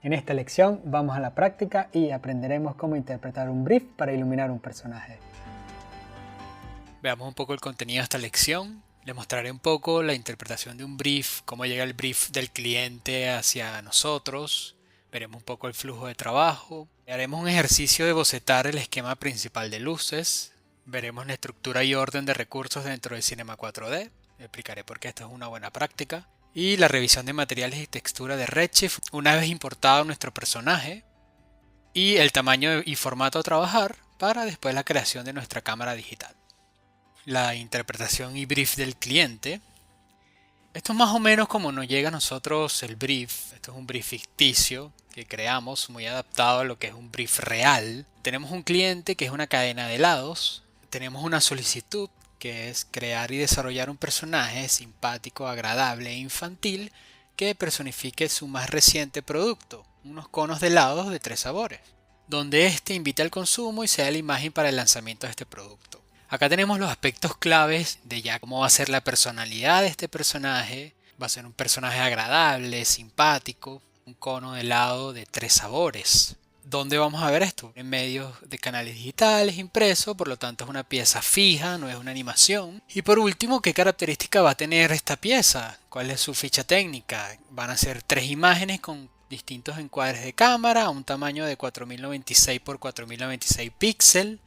En esta lección vamos a la práctica y aprenderemos cómo interpretar un brief para iluminar un personaje. Veamos un poco el contenido de esta lección. Les mostraré un poco la interpretación de un brief, cómo llega el brief del cliente hacia nosotros. Veremos un poco el flujo de trabajo. Haremos un ejercicio de bocetar el esquema principal de luces. Veremos la estructura y orden de recursos dentro de Cinema 4D. Explicaré por qué esto es una buena práctica. Y la revisión de materiales y textura de Redshift una vez importado nuestro personaje. Y el tamaño y formato a trabajar para después la creación de nuestra cámara digital. La interpretación y brief del cliente. Esto es más o menos como nos llega a nosotros el brief. Esto es un brief ficticio que creamos, muy adaptado a lo que es un brief real. Tenemos un cliente que es una cadena de helados. Tenemos una solicitud que es crear y desarrollar un personaje simpático, agradable e infantil que personifique su más reciente producto, unos conos de helados de 3 sabores, donde este invita al consumo y sea la imagen para el lanzamiento de este producto. Acá tenemos los aspectos claves de ya cómo va a ser la personalidad de este personaje. Va a ser un personaje agradable, simpático, un cono de helado de 3 sabores. ¿Dónde vamos a ver esto? En medios de canales digitales, impreso, por lo tanto es una pieza fija, no es una animación. Y por último, ¿qué característica va a tener esta pieza? ¿Cuál es su ficha técnica? Van a ser 3 imágenes con distintos encuadres de cámara a un tamaño de 4096 x 4096 píxeles.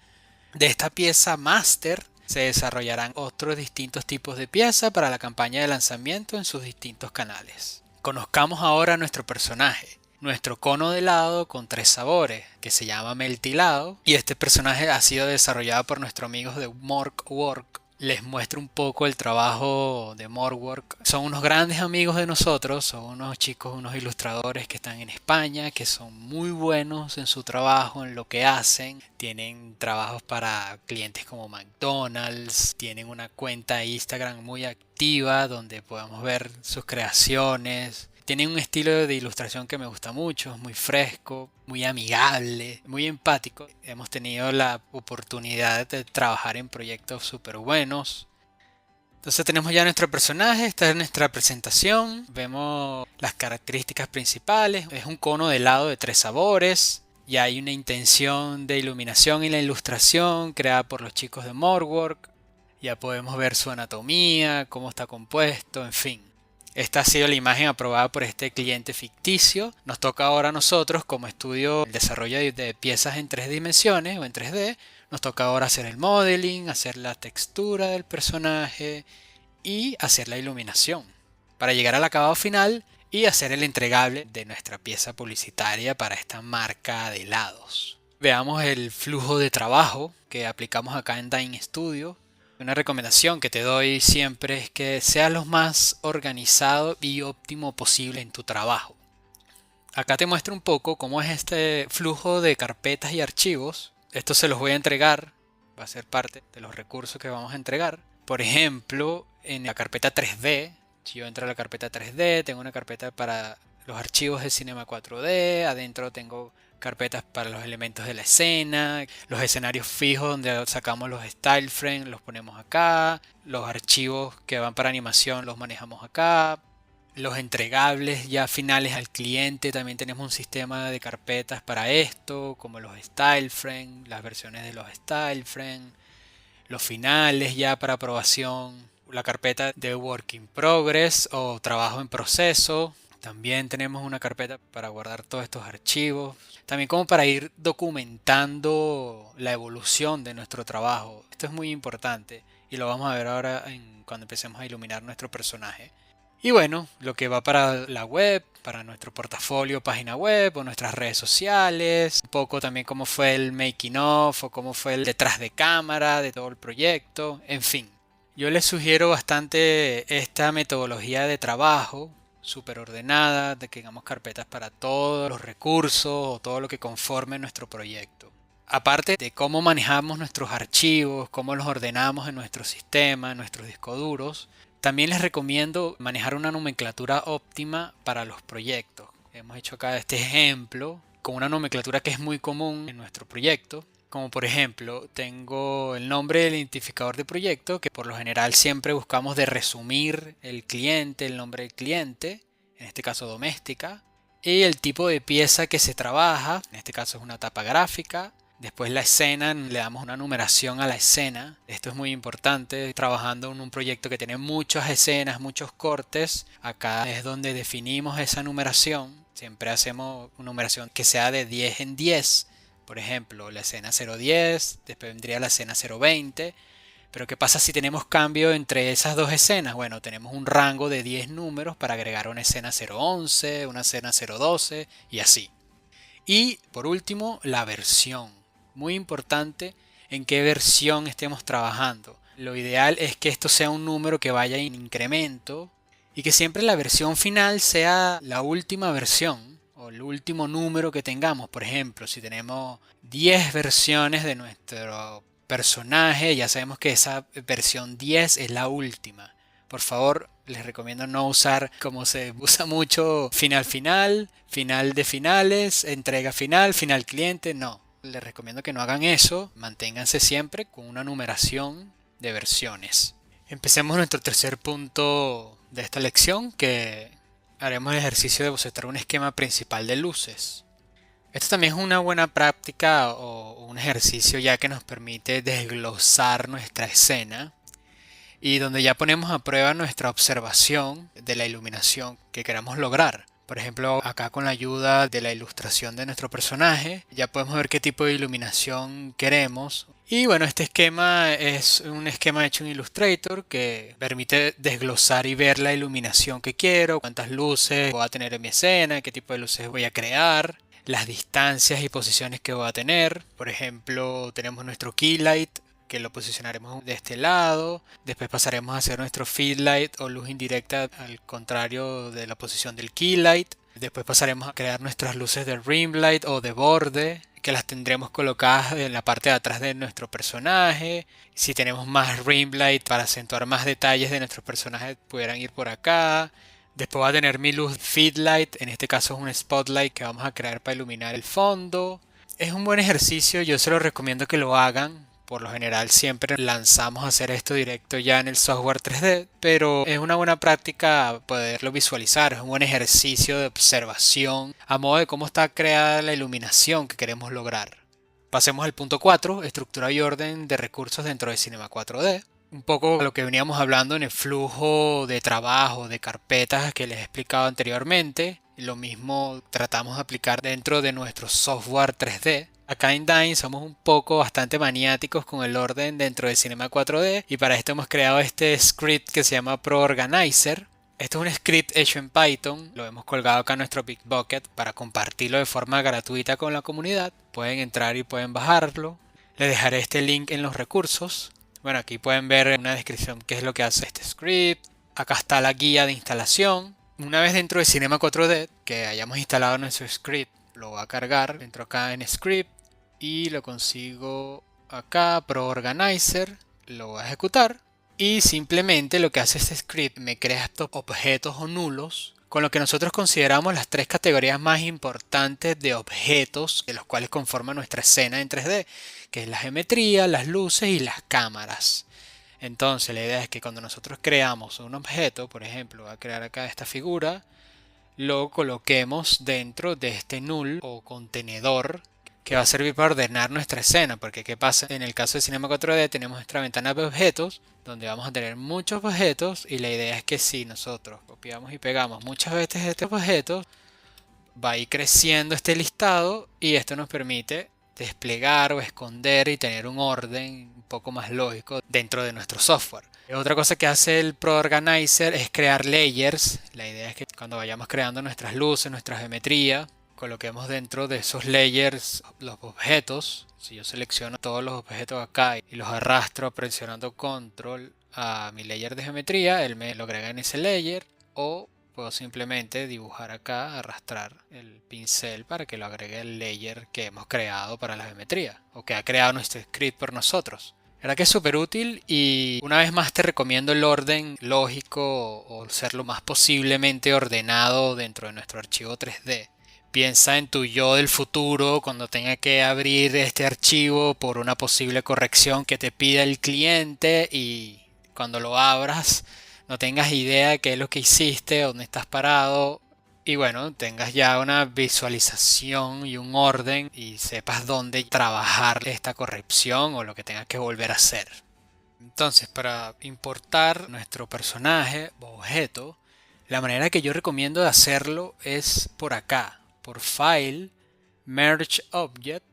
De esta pieza master se desarrollarán otros distintos tipos de pieza para la campaña de lanzamiento en sus distintos canales. Conozcamos ahora a nuestro personaje. Nuestro cono de helado con 3 sabores, que se llama Meltilado, y este personaje ha sido desarrollado por nuestros amigos de Morkwork. Les muestro un poco el trabajo de Morkwork. Son unos grandes amigos de nosotros, son unos chicos, unos ilustradores que están en España, que son muy buenos en su trabajo, en lo que hacen. Tienen trabajos para clientes como McDonald's, tienen una cuenta de Instagram muy activa donde podemos ver sus creaciones. Tienen un estilo de ilustración que me gusta mucho, es muy fresco, muy amigable, muy empático. Hemos tenido la oportunidad de trabajar en proyectos súper buenos. Entonces tenemos ya nuestro personaje, esta es nuestra presentación. Vemos las características principales. Es un cono de helado de 3 sabores. Ya hay una intención de iluminación y la ilustración creada por los chicos de Morkwork. Ya podemos ver su anatomía, cómo está compuesto, en fin. Esta ha sido la imagen aprobada por este cliente ficticio. Nos toca ahora a nosotros, como estudio el desarrollo de piezas en 3 dimensiones o en 3D, nos toca ahora hacer el modeling, hacer la textura del personaje y hacer la iluminación para llegar al acabado final y hacer el entregable de nuestra pieza publicitaria para esta marca de helados. Veamos el flujo de trabajo que aplicamos acá en Dyn Studio. Una recomendación que te doy siempre es que seas lo más organizado y óptimo posible en tu trabajo. Acá te muestro un poco cómo es este flujo de carpetas y archivos. Esto se los voy a entregar, va a ser parte de los recursos que vamos a entregar. Por ejemplo, en la carpeta 3D, si yo entro a la carpeta 3D, tengo una carpeta para los archivos de Cinema 4D, adentro tengo carpetas para los elementos de la escena, los escenarios fijos donde sacamos los style frames, los ponemos acá, los archivos que van para animación los manejamos acá, los entregables ya finales al cliente, también tenemos un sistema de carpetas para esto, como los style frames, las versiones de los style frames, los finales ya para aprobación, la carpeta de work in progress o trabajo en proceso. También tenemos una carpeta para guardar todos estos archivos. También como para ir documentando la evolución de nuestro trabajo. Esto es muy importante y lo vamos a ver ahora cuando empecemos a iluminar nuestro personaje. Y bueno, lo que va para la web, para nuestro portafolio, página web o nuestras redes sociales. Un poco también cómo fue el making of o cómo fue el detrás de cámara de todo el proyecto. En fin, yo les sugiero bastante esta metodología de trabajo súper ordenada, de que tengamos carpetas para todos los recursos o todo lo que conforme nuestro proyecto. Aparte de cómo manejamos nuestros archivos, cómo los ordenamos en nuestro sistema, en nuestros discos duros, también les recomiendo manejar una nomenclatura óptima para los proyectos. Hemos hecho acá este ejemplo con una nomenclatura que es muy común en nuestro proyecto. Como por ejemplo, tengo el nombre del identificador de proyecto, que por lo general siempre buscamos de resumir el cliente, el nombre del cliente, en este caso doméstica. y el tipo de pieza que se trabaja, en este caso es una tapa gráfica. Después la escena, le damos una numeración a la escena. Esto es muy importante, trabajando en un proyecto que tiene muchas escenas, muchos cortes. Acá es donde definimos esa numeración. Siempre hacemos una numeración que sea de 10 en 10. Por ejemplo, la escena 010, después vendría la escena 020. Pero ¿qué pasa si tenemos cambio entre esas dos escenas? Bueno, tenemos un rango de 10 números para agregar una escena 011, una escena 012 y así. Y por último, la versión. Muy importante en qué versión estemos trabajando. Lo ideal es que esto sea un número que vaya en incremento y que siempre la versión final sea la última versión o el último número que tengamos. Por ejemplo, si tenemos 10 versiones de nuestro personaje, ya sabemos que esa versión 10 es la última. Por favor, les recomiendo no usar, como se usa mucho, final final, final de finales, entrega final, final cliente. No, les recomiendo que no hagan eso. Manténganse siempre con una numeración de versiones. Empecemos nuestro tercer punto de esta lección, que haremos el ejercicio de bocetar un esquema principal de luces. Esto también es una buena práctica o un ejercicio ya que nos permite desglosar nuestra escena y donde ya ponemos a prueba nuestra observación de la iluminación que queramos lograr. Por ejemplo, acá con la ayuda de la ilustración de nuestro personaje, ya podemos ver qué tipo de iluminación queremos. Y bueno, este esquema es un esquema hecho en Illustrator que permite desglosar y ver la iluminación que quiero, cuántas luces voy a tener en mi escena, qué tipo de luces voy a crear, las distancias y posiciones que voy a tener. Por ejemplo, tenemos nuestro key light, que lo posicionaremos de este lado. Después pasaremos a hacer nuestro feed light o luz indirecta al contrario de la posición del key light. Después pasaremos a crear nuestras luces de rim light o de borde, que las tendremos colocadas en la parte de atrás de nuestro personaje. Si tenemos más rim light para acentuar más detalles de nuestro personaje, pudieran ir por acá. Después va a tener mi luz feed light, en este caso es un spotlight que vamos a crear para iluminar el fondo. Es un buen ejercicio, yo se lo recomiendo que lo hagan. Por lo general siempre lanzamos a hacer esto directo ya en el software 3D, pero es una buena práctica poderlo visualizar, es un buen ejercicio de observación a modo de cómo está creada la iluminación que queremos lograr. Pasemos al punto 4, estructura y orden de recursos dentro de Cinema 4D. Un poco lo que veníamos hablando en el flujo de trabajo, de carpetas que les he explicado anteriormente. Lo mismo tratamos de aplicar dentro de nuestro software 3D. Acá en Dyn somos un poco bastante maniáticos con el orden dentro de Cinema 4D y para esto hemos creado este script que se llama ProOrganizer. Esto es un script hecho en Python, lo hemos colgado acá en nuestro Bitbucket para compartirlo de forma gratuita con la comunidad. Pueden entrar y pueden bajarlo. Les dejaré este link en los recursos. Bueno, aquí pueden ver una descripción qué es lo que hace este script. Acá está la guía de instalación. Una vez dentro de Cinema 4D que hayamos instalado nuestro script, lo va a cargar. Entro acá en script y lo consigo acá, ProOrganizer, lo voy a ejecutar y simplemente lo que hace este script me crea estos objetos o nulos con lo que nosotros consideramos las tres categorías más importantes de objetos de los cuales conforma nuestra escena en 3D, que es la geometría, las luces y las cámaras. Entonces la idea es que cuando nosotros creamos un objeto, por ejemplo, voy a crear acá esta figura, lo coloquemos dentro de este null o contenedor que va a servir para ordenar nuestra escena, porque ¿qué pasa? En el caso de Cinema 4D tenemos nuestra ventana de objetos, donde vamos a tener muchos objetos y la idea es que si nosotros copiamos y pegamos muchas veces estos objetos, va a ir creciendo este listado y esto nos permite desplegar o esconder y tener un orden un poco más lógico dentro de nuestro software. Otra cosa que hace el ProOrganizer es crear layers. La idea es que cuando vayamos creando nuestras luces, nuestra geometría, coloquemos dentro de esos layers los objetos. Si yo selecciono todos los objetos acá y los arrastro presionando control a mi layer de geometría, él me lo agrega en ese layer, o puedo simplemente dibujar acá, arrastrar el pincel para que lo agregue el layer que hemos creado para la geometría o que ha creado nuestro script por nosotros. La verdad que es súper útil y una vez más te recomiendo el orden lógico o ser lo más posiblemente ordenado dentro de nuestro archivo 3D. Piensa en tu yo del futuro cuando tenga que abrir este archivo por una posible corrección que te pida el cliente y cuando lo abras no tengas idea de qué es lo que hiciste, dónde estás parado Y bueno, tengas ya una visualización y un orden y sepas dónde trabajar esta corrección o lo que tengas que volver a hacer. Entonces, para importar nuestro personaje o objeto, la manera que yo recomiendo de hacerlo es por acá, por File, Merge Object,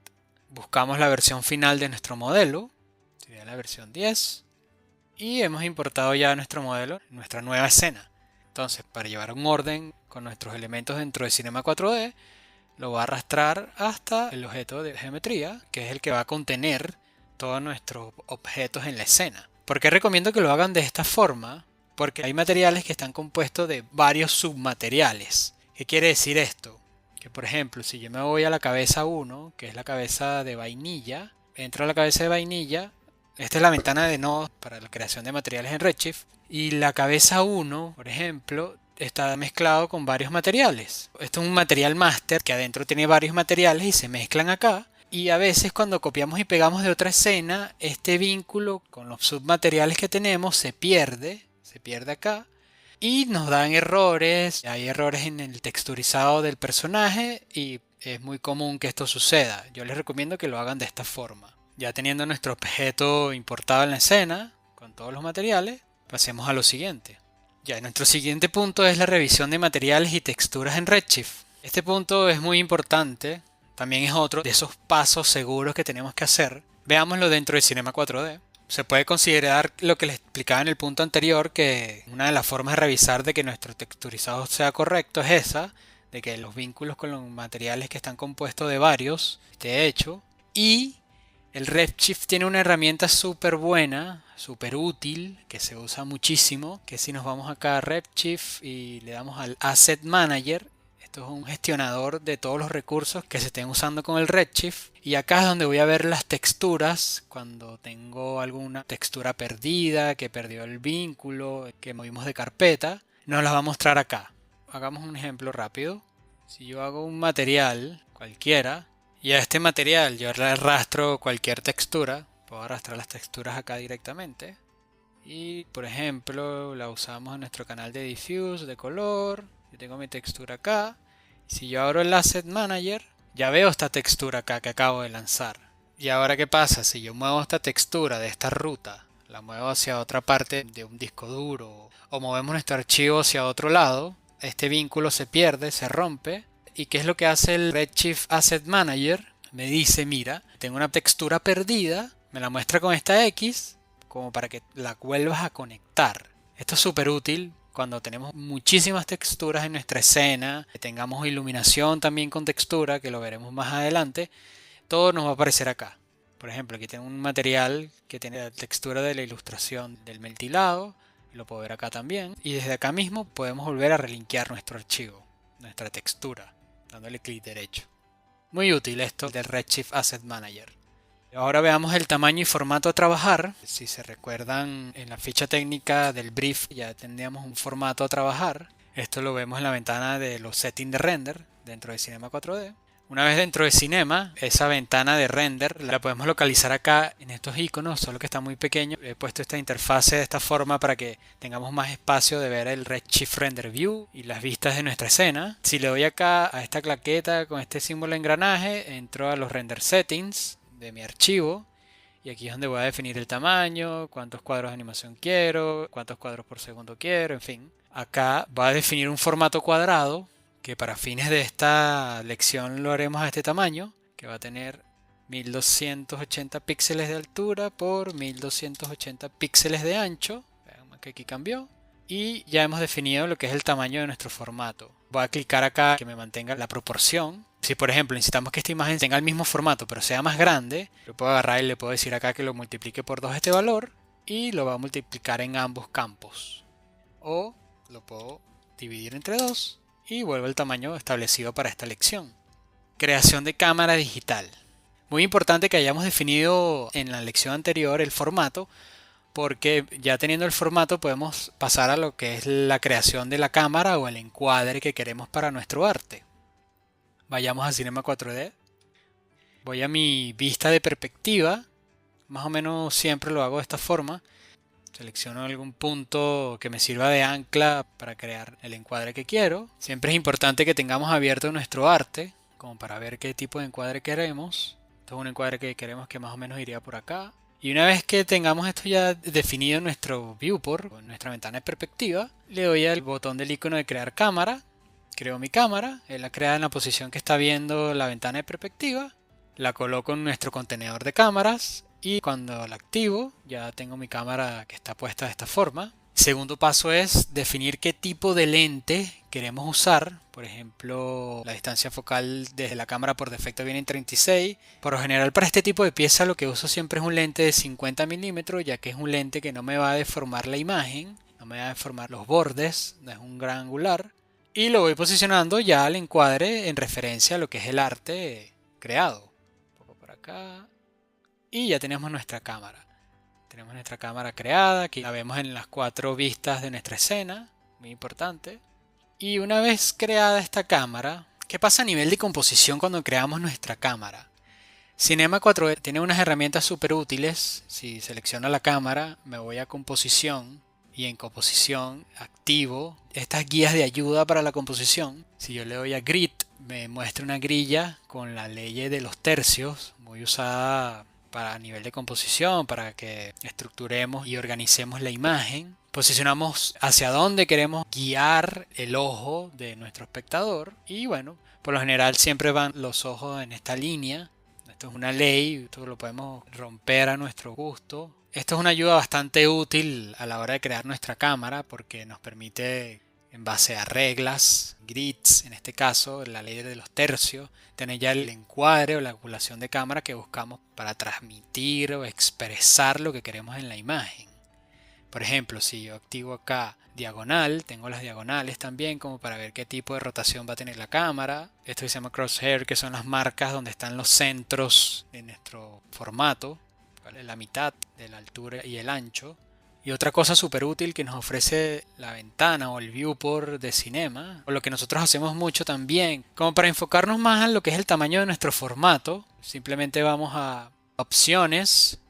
buscamos la versión final de nuestro modelo, sería la versión 10, y hemos importado ya nuestro modelo, nuestra nueva escena. Entonces, para llevar un orden con nuestros elementos dentro de Cinema 4D, lo va a arrastrar hasta el objeto de geometría, que es el que va a contener todos nuestros objetos en la escena. ¿Por qué recomiendo que lo hagan de esta forma? Porque hay materiales que están compuestos de varios submateriales. ¿Qué quiere decir esto? Que por ejemplo, si yo me voy a la cabeza 1, que es la cabeza de vainilla, entro a la cabeza de vainilla, esta es la ventana de nodos para la creación de materiales en Redshift, y la cabeza 1, por ejemplo, está mezclado con varios materiales. Esto es un material master que adentro tiene varios materiales y se mezclan acá. Y a veces cuando copiamos y pegamos de otra escena, este vínculo con los submateriales que tenemos se pierde acá. Y nos dan errores, hay errores en el texturizado del personaje y es muy común que esto suceda. Yo les recomiendo que lo hagan de esta forma. Ya teniendo nuestro objeto importado en la escena, con todos los materiales, pasemos a lo siguiente. Ya, nuestro siguiente punto es la revisión de materiales y texturas en Redshift. Este punto es muy importante, también es otro de esos pasos seguros que tenemos que hacer. Veámoslo dentro de Cinema 4D. Se puede considerar lo que les explicaba en el punto anterior, que una de las formas de revisar de que nuestro texturizado sea correcto es esa, de que los vínculos con los materiales que están compuestos de varios esté hecho. Y el Redshift tiene una herramienta súper buena, súper útil, que se usa muchísimo, que si nos vamos acá a Redshift y le damos al Asset Manager, esto es un gestionador de todos los recursos que se estén usando con el Redshift. Y acá es donde voy a ver las texturas, cuando tengo alguna textura perdida, que perdió el vínculo, que movimos de carpeta, nos las va a mostrar acá. Hagamos un ejemplo rápido. Si yo hago un material cualquiera, y a este material yo le arrastro cualquier textura, puedo arrastrar las texturas acá directamente. Y por ejemplo la usamos en nuestro canal de diffuse, de color. Yo tengo mi textura acá. Si yo abro el Asset Manager, ya veo esta textura acá que acabo de lanzar. Y ahora ¿qué pasa? Si yo muevo esta textura de esta ruta, la muevo hacia otra parte de un disco duro o movemos nuestro archivo hacia otro lado, este vínculo se pierde, se rompe. ¿Y qué es lo que hace el Redshift Asset Manager? Me dice, mira, tengo una textura perdida, me la muestra con esta X como para que la vuelvas a conectar. Esto es súper útil cuando tenemos muchísimas texturas en nuestra escena, que tengamos iluminación también con textura, que lo veremos más adelante, todo nos va a aparecer acá. Por ejemplo, aquí tengo un material que tiene la textura de la ilustración del meltilado, lo puedo ver acá también, y desde acá mismo podemos volver a relinkear nuestro archivo, nuestra textura, dándole clic derecho. Muy útil esto del Redshift Asset Manager. Ahora veamos el tamaño y formato a trabajar. Si se recuerdan, en la ficha técnica del brief ya tendríamos un formato a trabajar. Esto lo vemos en la ventana de los settings de render dentro de Cinema 4D. Una vez dentro de Cinema, esa ventana de render la podemos localizar acá en estos iconos, solo que está muy pequeño. He puesto esta interfase de esta forma para que tengamos más espacio de ver el Redshift Render View y las vistas de nuestra escena. Si le doy acá a esta claqueta con este símbolo de engranaje, entro a los render settings de mi archivo y aquí es donde voy a definir el tamaño, cuántos cuadros de animación quiero, cuántos cuadros por segundo quiero, en fin. Acá va a definir un formato cuadrado que para fines de esta lección lo haremos a este tamaño, que va a tener 1280 píxeles de altura por 1280 píxeles de ancho. Veamos que aquí cambió. Y ya hemos definido lo que es el tamaño de nuestro formato. Voy a clicar acá que me mantenga la proporción. Si por ejemplo necesitamos que esta imagen tenga el mismo formato pero sea más grande, lo puedo agarrar y le puedo decir acá que lo multiplique por 2 este valor y lo va a multiplicar en ambos campos. O lo puedo dividir entre 2 y vuelvo al tamaño establecido para esta lección. Creación de cámara digital. Muy importante que hayamos definido en la lección anterior el formato, porque ya teniendo el formato podemos pasar a lo que es la creación de la cámara o el encuadre que queremos para nuestro arte. Vayamos a Cinema 4D. Voy a mi vista de perspectiva. Más o menos siempre lo hago de esta forma. Selecciono algún punto que me sirva de ancla para crear el encuadre que quiero. Siempre es importante que tengamos abierto nuestro arte, como para ver qué tipo de encuadre queremos. Esto es un encuadre que queremos que más o menos iría por acá. Y una vez que tengamos esto ya definido en nuestro viewport, o en nuestra ventana de perspectiva, le doy al botón del icono de crear cámara. Creo mi cámara, él la crea en la posición que está viendo la ventana de perspectiva. La coloco en nuestro contenedor de cámaras. Y cuando la activo, ya tengo mi cámara que está puesta de esta forma. Segundo paso es definir qué tipo de lente queremos usar. Por ejemplo, la distancia focal desde la cámara por defecto viene en 36. Por lo general para este tipo de pieza lo que uso siempre es un lente de 50 milímetros, ya que es un lente que no me va a deformar la imagen, no me va a deformar los bordes, no es un gran angular. Y lo voy posicionando ya al encuadre en referencia a lo que es el arte creado. Un poco por acá. Y ya tenemos nuestra cámara. Tenemos nuestra cámara creada. Aquí la vemos en las 4 vistas de nuestra escena. Muy importante. Y una vez creada esta cámara, ¿qué pasa a nivel de composición cuando creamos nuestra cámara? Cinema 4D tiene unas herramientas súper útiles. Si selecciono la cámara, me voy a composición. Y en composición activo estas guías de ayuda para la composición. Si yo le doy a grid, me muestra una grilla con la ley de los tercios, muy usada para nivel de composición, para que estructuremos y organicemos la imagen. Posicionamos hacia dónde queremos guiar el ojo de nuestro espectador. Y bueno, por lo general siempre van los ojos en esta línea. Esto es una ley, esto lo podemos romper a nuestro gusto. Esto es una ayuda bastante útil a la hora de crear nuestra cámara porque nos permite, en base a reglas, grids, en este caso, la ley de los tercios, tener ya el encuadre o la angulación de cámara que buscamos para transmitir o expresar lo que queremos en la imagen. Por ejemplo, si yo activo acá diagonal, tengo las diagonales también como para ver qué tipo de rotación va a tener la cámara. Esto se llama crosshair, que son las marcas donde están los centros de nuestro formato, ¿vale? La mitad de la altura y el ancho. Y otra cosa súper útil que nos ofrece la ventana o el viewport de Cinema, o lo que nosotros hacemos mucho también, como para enfocarnos más en lo que es el tamaño de nuestro formato, simplemente vamos a opciones,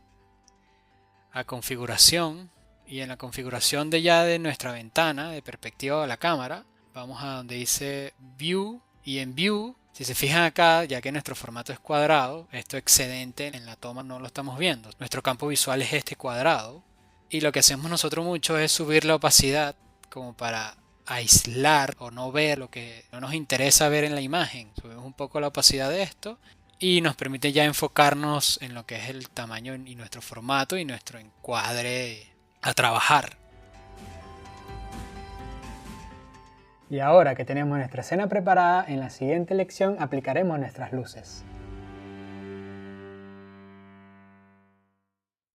a configuración, y en la configuración de nuestra ventana de perspectiva de la cámara, vamos a donde dice View, y en View, si se fijan acá, ya que nuestro formato es cuadrado, esto excedente en la toma no lo estamos viendo. Nuestro campo visual es este cuadrado. Y lo que hacemos nosotros mucho es subir la opacidad como para aislar o no ver lo que no nos interesa ver en la imagen. Subimos un poco la opacidad de esto y nos permite ya enfocarnos en lo que es el tamaño y nuestro formato y nuestro encuadre a trabajar. Y ahora que tenemos nuestra escena preparada, en la siguiente lección aplicaremos nuestras luces.